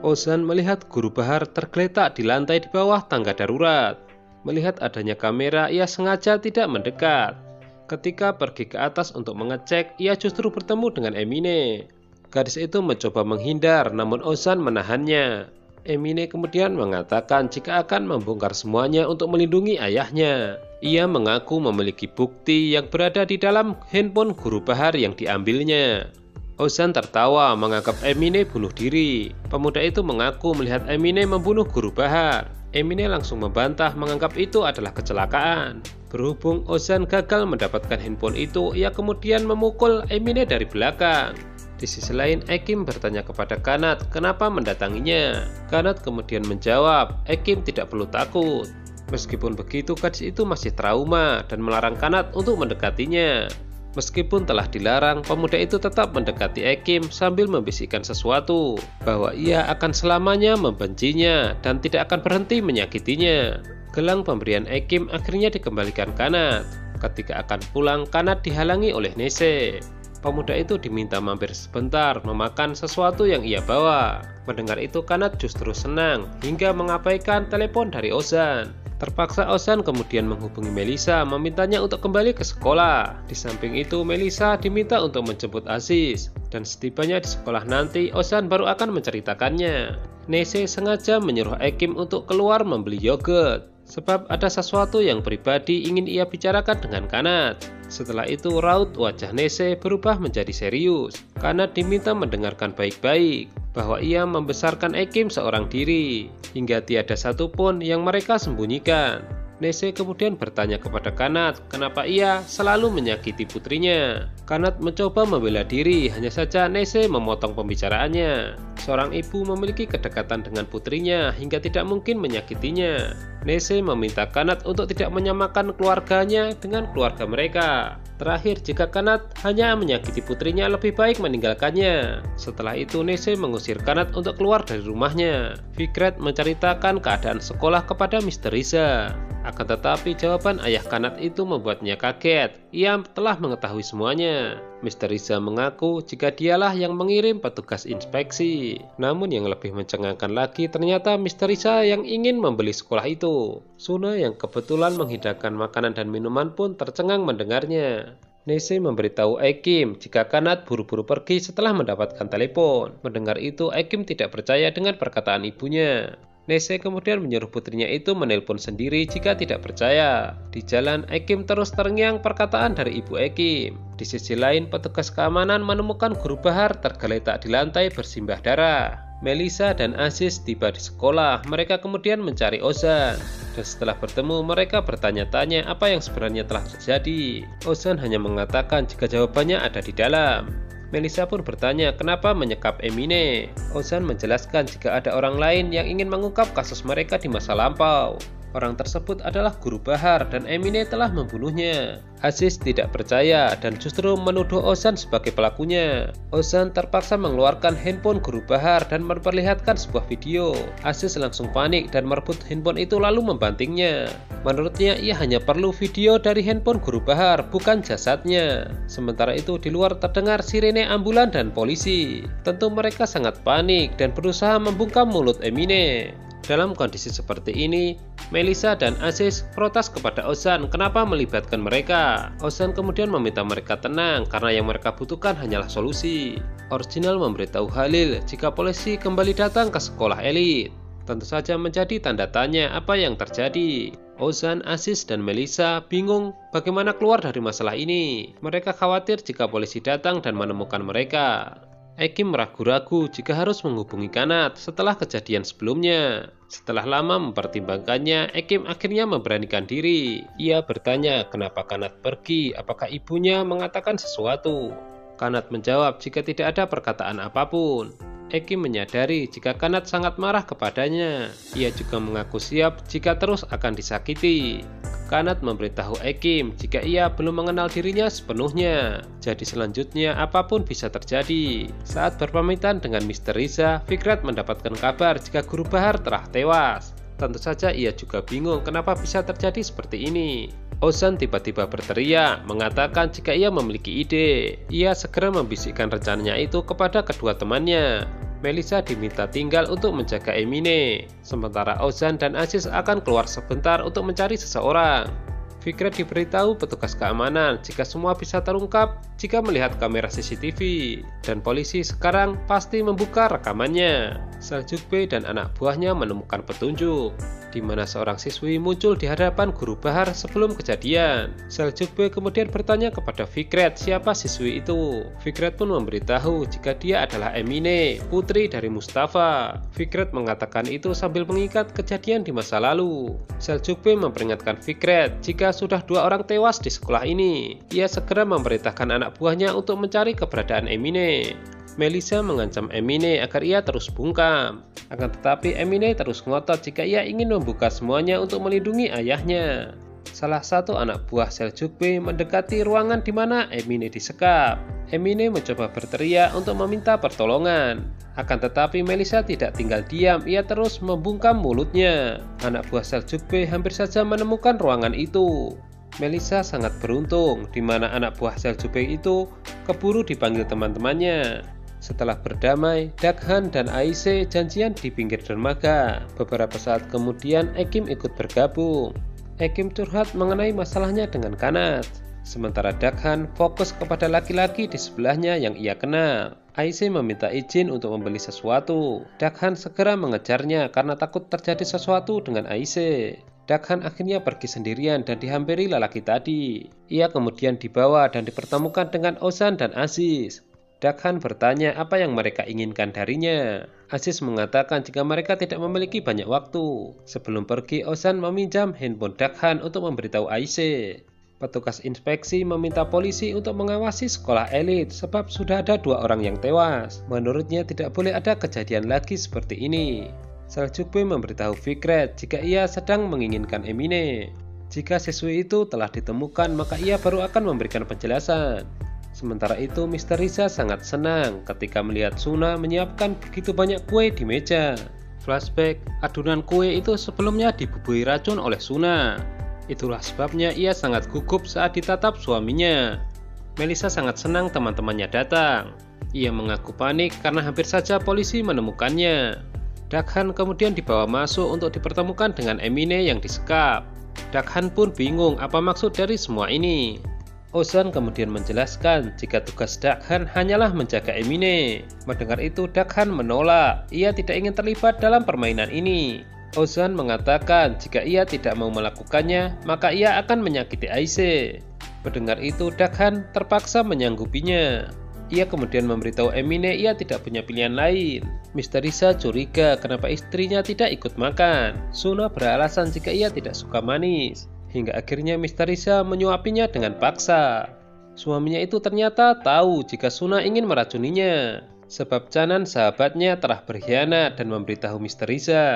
Ozan melihat guru Bahar tergeletak di lantai di bawah tangga darurat. Melihat adanya kamera, ia sengaja tidak mendekat. Ketika pergi ke atas untuk mengecek, ia justru bertemu dengan Emine. Gadis itu mencoba menghindar, namun Ozan menahannya. Emine kemudian mengatakan jika akan membongkar semuanya untuk melindungi ayahnya. Ia mengaku memiliki bukti yang berada di dalam handphone guru Bahar yang diambilnya. Ozan tertawa menganggap Emine bunuh diri. Pemuda itu mengaku melihat Emine membunuh guru Bahar. Emine langsung membantah menganggap itu adalah kecelakaan. Berhubung Ozan gagal mendapatkan handphone itu, ia kemudian memukul Emine dari belakang. Di sisi lain, Ekim bertanya kepada Kanat kenapa mendatanginya. Kanat kemudian menjawab, Ekim tidak perlu takut. Meskipun begitu, gadis itu masih trauma dan melarang Kanat untuk mendekatinya. Meskipun telah dilarang, pemuda itu tetap mendekati Ekim sambil membisikkan sesuatu, bahwa ia akan selamanya membencinya dan tidak akan berhenti menyakitinya. Gelang pemberian Ekim akhirnya dikembalikan Kanat. Ketika akan pulang, Kanat dihalangi oleh Nese. Pemuda itu diminta mampir sebentar memakan sesuatu yang ia bawa. Mendengar itu, Kanat justru senang hingga mengabaikan telepon dari Ozan. Terpaksa Ozan kemudian menghubungi Melisa memintanya untuk kembali ke sekolah. Di samping itu, Melisa diminta untuk menjemput Aziz. Dan setibanya di sekolah nanti, Ozan baru akan menceritakannya. Nese sengaja menyuruh Ekim untuk keluar membeli yogurt, sebab ada sesuatu yang pribadi ingin ia bicarakan dengan Kanat. Setelah itu, raut wajah Nese berubah menjadi serius. Kanat diminta mendengarkan baik-baik bahwa ia membesarkan Ekim seorang diri, hingga tiada satupun yang mereka sembunyikan. Nese kemudian bertanya kepada Kanat kenapa ia selalu menyakiti putrinya. Kanat mencoba membela diri, hanya saja Nese memotong pembicaraannya. Seorang ibu memiliki kedekatan dengan putrinya hingga tidak mungkin menyakitinya. Nese meminta Kanat untuk tidak menyamakan keluarganya dengan keluarga mereka. Terakhir, jika Kanat hanya menyakiti putrinya, lebih baik meninggalkannya. Setelah itu, Nese mengusir Kanat untuk keluar dari rumahnya. Fikret menceritakan keadaan sekolah kepada Mr. Riza. Akan tetapi, jawaban ayah Kanat itu membuatnya kaget. Ia telah mengetahui semuanya. Mr. Riza mengaku jika dialah yang mengirim petugas inspeksi. Namun yang lebih mencengangkan lagi, ternyata Mr. Riza yang ingin membeli sekolah itu. Suna yang kebetulan menghidangkan makanan dan minuman pun tercengang mendengarnya. Nese memberitahu Ekim jika Kanat buru-buru pergi setelah mendapatkan telepon. Mendengar itu, Ekim tidak percaya dengan perkataan ibunya. Nese kemudian menyuruh putrinya itu menelpon sendiri jika tidak percaya. Di jalan, Ekim terus terngiang perkataan dari ibu Ekim. Di sisi lain, petugas keamanan menemukan guru Bahar tergeletak di lantai bersimbah darah. Melisa dan Aziz tiba di sekolah. Mereka kemudian mencari Ozan. Dan setelah bertemu, mereka bertanya-tanya apa yang sebenarnya telah terjadi. Ozan hanya mengatakan jika jawabannya ada di dalam. Melisa pun bertanya kenapa menyekap Emine. Ozan menjelaskan jika ada orang lain yang ingin mengungkap kasus mereka di masa lampau. Orang tersebut adalah guru Bahar dan Emine telah membunuhnya. Aziz tidak percaya dan justru menuduh Ozan sebagai pelakunya. Ozan terpaksa mengeluarkan handphone guru Bahar dan memperlihatkan sebuah video. Aziz langsung panik dan merebut handphone itu lalu membantingnya. Menurutnya ia hanya perlu video dari handphone guru Bahar, bukan jasadnya. Sementara itu di luar terdengar sirene ambulan dan polisi. Tentu mereka sangat panik dan berusaha membungkam mulut Emine. Dalam kondisi seperti ini, Melisa dan Aziz protes kepada Ozan kenapa melibatkan mereka. Ozan kemudian meminta mereka tenang karena yang mereka butuhkan hanyalah solusi. Original memberitahu Halil jika polisi kembali datang ke sekolah elit. Tentu saja menjadi tanda tanya apa yang terjadi. Ozan, Aziz, dan Melisa bingung bagaimana keluar dari masalah ini. Mereka khawatir jika polisi datang dan menemukan mereka. Ekim ragu-ragu jika harus menghubungi Kanat setelah kejadian sebelumnya. Setelah lama mempertimbangkannya, Ekim akhirnya memberanikan diri. Ia bertanya kenapa Kanat pergi, apakah ibunya mengatakan sesuatu. Kanat menjawab jika tidak ada perkataan apapun. Ekim menyadari jika Kanat sangat marah kepadanya. Ia juga mengaku siap jika terus akan disakiti. Kanat memberitahu Ekim jika ia belum mengenal dirinya sepenuhnya. Jadi selanjutnya apapun bisa terjadi. Saat berpamitan dengan Mr. Riza, Fikret mendapatkan kabar jika guru Bahar telah tewas. Tentu saja ia juga bingung kenapa bisa terjadi seperti ini. Ozan tiba-tiba berteriak, mengatakan jika ia memiliki ide. Ia segera membisikkan rencananya itu kepada kedua temannya. Melissa diminta tinggal untuk menjaga Emine, sementara Ozan dan Aziz akan keluar sebentar untuk mencari seseorang. Fikret diberitahu petugas keamanan jika semua bisa terungkap jika melihat kamera CCTV, dan polisi sekarang pasti membuka rekamannya. Seljukbe dan anak buahnya menemukan petunjuk, di mana seorang siswi muncul di hadapan guru Bahar sebelum kejadian. Seljukbe kemudian bertanya kepada Fikret siapa siswi itu. Fikret pun memberitahu jika dia adalah Emine, putri dari Mustafa. Fikret mengatakan itu sambil mengingat kejadian di masa lalu. Seljukbe memperingatkan Fikret jika sudah 2 orang tewas di sekolah ini. Ia segera memerintahkan anak buahnya untuk mencari keberadaan Emine. Melissa mengancam Emine agar ia terus bungkam. Akan tetapi Emine terus ngotot jika ia ingin membuka semuanya untuk melindungi ayahnya. Salah satu anak buah Seljukbe mendekati ruangan di mana Emine disekap. Emine mencoba berteriak untuk meminta pertolongan. Akan tetapi Melissa tidak tinggal diam, ia terus membungkam mulutnya. Anak buah Seljukbe hampir saja menemukan ruangan itu. Melissa sangat beruntung, di mana anak buah Seljukbe itu keburu dipanggil teman-temannya. Setelah berdamai, Daghan dan Aise janjian di pinggir dermaga. Beberapa saat kemudian, Ekim ikut bergabung. Ekim curhat mengenai masalahnya dengan Kanat, sementara Daghan fokus kepada laki-laki di sebelahnya yang ia kenal. Aise meminta izin untuk membeli sesuatu. Daghan segera mengejarnya karena takut terjadi sesuatu dengan Aise. Daghan akhirnya pergi sendirian dan dihampiri lelaki tadi. Ia kemudian dibawa dan dipertemukan dengan Ozan dan Aziz. Daghan bertanya apa yang mereka inginkan darinya. Aziz mengatakan jika mereka tidak memiliki banyak waktu. Sebelum pergi, Ozan meminjam handphone Daghan untuk memberitahu Aise. Petugas inspeksi meminta polisi untuk mengawasi sekolah elit sebab sudah ada 2 orang yang tewas. Menurutnya tidak boleh ada kejadian lagi seperti ini. Seljukbe memberitahu Fikret jika ia sedang menginginkan Emine. Jika siswi itu telah ditemukan, maka ia baru akan memberikan penjelasan. Sementara itu, Mr. Riza sangat senang ketika melihat Suna menyiapkan begitu banyak kue di meja. Flashback, adonan kue itu sebelumnya dibubuhi racun oleh Suna. Itulah sebabnya ia sangat gugup saat ditatap suaminya. Melissa sangat senang teman-temannya datang. Ia mengaku panik karena hampir saja polisi menemukannya. Daghan kemudian dibawa masuk untuk dipertemukan dengan Emine yang disekap. Daghan pun bingung apa maksud dari semua ini. Ozan kemudian menjelaskan jika tugas Daghan hanyalah menjaga Emine. Mendengar itu, Daghan menolak. Ia tidak ingin terlibat dalam permainan ini. Ozan mengatakan jika ia tidak mau melakukannya, maka ia akan menyakiti Aise. Mendengar itu, Daghan terpaksa menyanggupinya. Ia kemudian memberitahu Emine ia tidak punya pilihan lain. Mr. Riza curiga kenapa istrinya tidak ikut makan. Suna beralasan jika ia tidak suka manis. Hingga akhirnya Mr. Riza menyuapinya dengan paksa. Suaminya itu ternyata tahu jika Suna ingin meracuninya, sebab Canan sahabatnya telah berkhianat dan memberitahu Mr. Riza.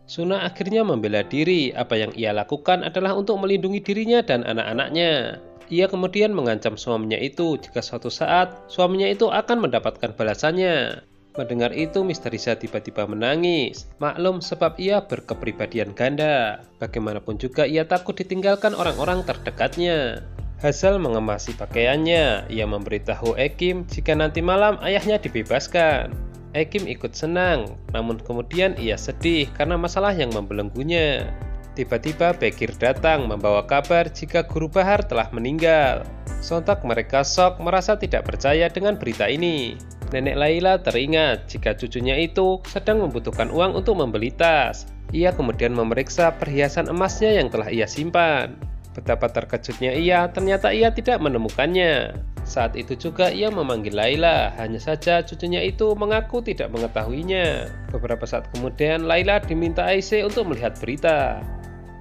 Suna akhirnya membela diri, apa yang ia lakukan adalah untuk melindungi dirinya dan anak-anaknya. Ia kemudian mengancam suaminya itu jika suatu saat suaminya itu akan mendapatkan balasannya. Mendengar itu, Mr. Riza tiba-tiba menangis. Maklum sebab ia berkepribadian ganda. Bagaimanapun juga ia takut ditinggalkan orang-orang terdekatnya. Hazel mengemasi pakaiannya. Ia memberitahu Ekim jika nanti malam ayahnya dibebaskan. Ekim ikut senang, namun kemudian ia sedih karena masalah yang membelenggunya. Tiba-tiba Bekir datang membawa kabar jika Guru Bahar telah meninggal. Sontak mereka shock merasa tidak percaya dengan berita ini. Nenek Laila teringat jika cucunya itu sedang membutuhkan uang untuk membeli tas. Ia kemudian memeriksa perhiasan emasnya yang telah ia simpan. Betapa terkejutnya ia, ternyata ia tidak menemukannya. Saat itu juga ia memanggil Laila, hanya saja cucunya itu mengaku tidak mengetahuinya. Beberapa saat kemudian Laila diminta Aise untuk melihat berita.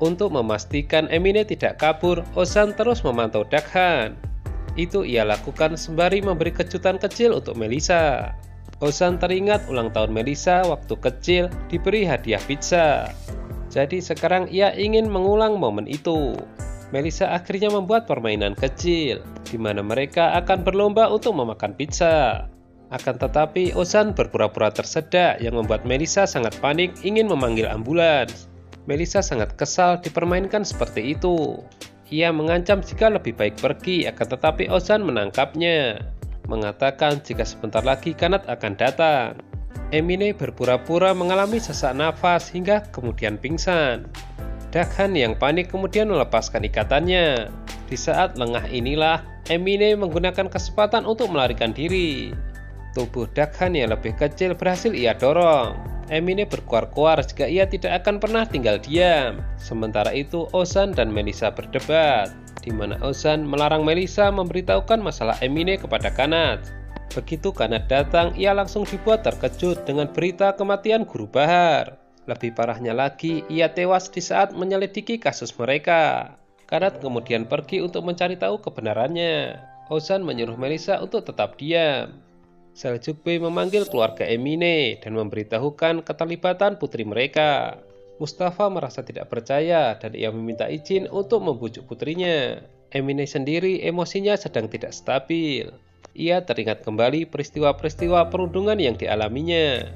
Untuk memastikan Emine tidak kabur, Ozan terus memantau Daghan. Itu ia lakukan sembari memberi kejutan kecil untuk Melissa. Ozan teringat ulang tahun Melissa waktu kecil diberi hadiah pizza. Jadi sekarang ia ingin mengulang momen itu. Melissa akhirnya membuat permainan kecil, di mana mereka akan berlomba untuk memakan pizza. Akan tetapi Ozan berpura-pura tersedak yang membuat Melissa sangat panik ingin memanggil ambulans. Melissa sangat kesal dipermainkan seperti itu. Ia mengancam jika lebih baik pergi, akan tetapi Ozan menangkapnya, mengatakan jika sebentar lagi Kanat akan datang. Emine berpura-pura mengalami sesak nafas hingga kemudian pingsan. Daghan yang panik kemudian melepaskan ikatannya. Di saat lengah inilah, Emine menggunakan kesempatan untuk melarikan diri. Tubuh Daghan yang lebih kecil berhasil ia dorong. Emine berkuar-kuar jika ia tidak akan pernah tinggal diam. Sementara itu Ozan dan Melissa berdebat, di mana Ozan melarang Melissa memberitahukan masalah Emine kepada Kanat. Begitu Kanat datang, ia langsung dibuat terkejut dengan berita kematian Guru Bahar. Lebih parahnya lagi, ia tewas di saat menyelidiki kasus mereka. Kanat kemudian pergi untuk mencari tahu kebenarannya. Ozan menyuruh Melissa untuk tetap diam. Seljukbe memanggil keluarga Emine dan memberitahukan keterlibatan putri mereka. Mustafa merasa tidak percaya dan ia meminta izin untuk membujuk putrinya. Emine sendiri emosinya sedang tidak stabil. Ia teringat kembali peristiwa-peristiwa perundungan yang dialaminya.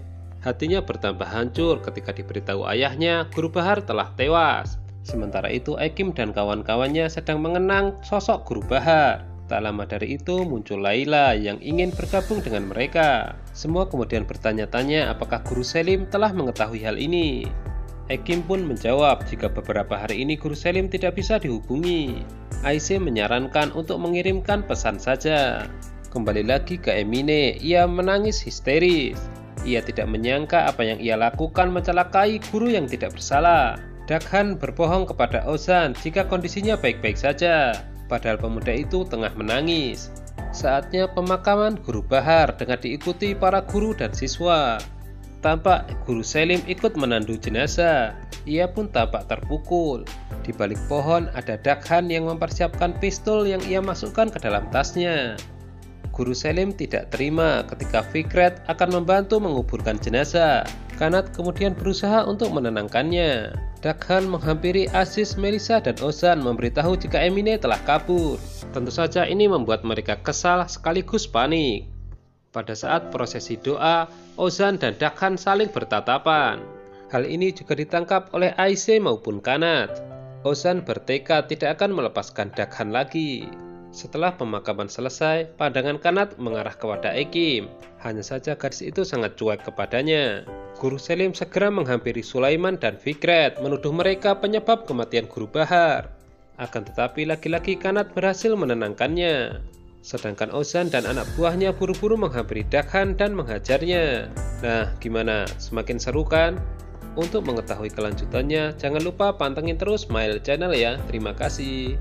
Hatinya bertambah hancur ketika diberitahu ayahnya Guru Bahar telah tewas. Sementara itu Ekim dan kawan-kawannya sedang mengenang sosok Guru Bahar. Tak lama dari itu muncul Laila yang ingin bergabung dengan mereka. Semua kemudian bertanya-tanya apakah Guru Selim telah mengetahui hal ini. Ekim pun menjawab jika beberapa hari ini Guru Selim tidak bisa dihubungi. Aisyah menyarankan untuk mengirimkan pesan saja. Kembali lagi ke Emine, ia menangis histeris. Ia tidak menyangka apa yang ia lakukan mencelakai guru yang tidak bersalah. Daghan berbohong kepada Ozan jika kondisinya baik-baik saja, padahal pemuda itu tengah menangis. Saatnya pemakaman Guru Bahar dengan diikuti para guru dan siswa. Tampak Guru Selim ikut menandu jenazah. Ia pun tampak terpukul. Di balik pohon ada Daghan yang mempersiapkan pistol yang ia masukkan ke dalam tasnya. Guru Selim tidak terima ketika Fikret akan membantu menguburkan jenazah. Kanat kemudian berusaha untuk menenangkannya. Daghan menghampiri Aziz, Melissa, dan Ozan memberitahu jika Emine telah kabur. Tentu saja ini membuat mereka kesal sekaligus panik. Pada saat prosesi doa, Ozan dan Daghan saling bertatapan. Hal ini juga ditangkap oleh Aisyah maupun Kanat. Ozan bertekad tidak akan melepaskan Daghan lagi. Setelah pemakaman selesai, pandangan Kanat mengarah kepada Ekim. Hanya saja gadis itu sangat cuek kepadanya. Guru Selim segera menghampiri Sulaiman dan Fikret, menuduh mereka penyebab kematian Guru Bahar. Akan tetapi lagi-lagi Kanat berhasil menenangkannya. Sedangkan Ozan dan anak buahnya buru-buru menghampiri Daghan dan menghajarnya. Nah, gimana? Semakin seru kan? Untuk mengetahui kelanjutannya, jangan lupa pantengin terus Smile Channel ya. Terima kasih.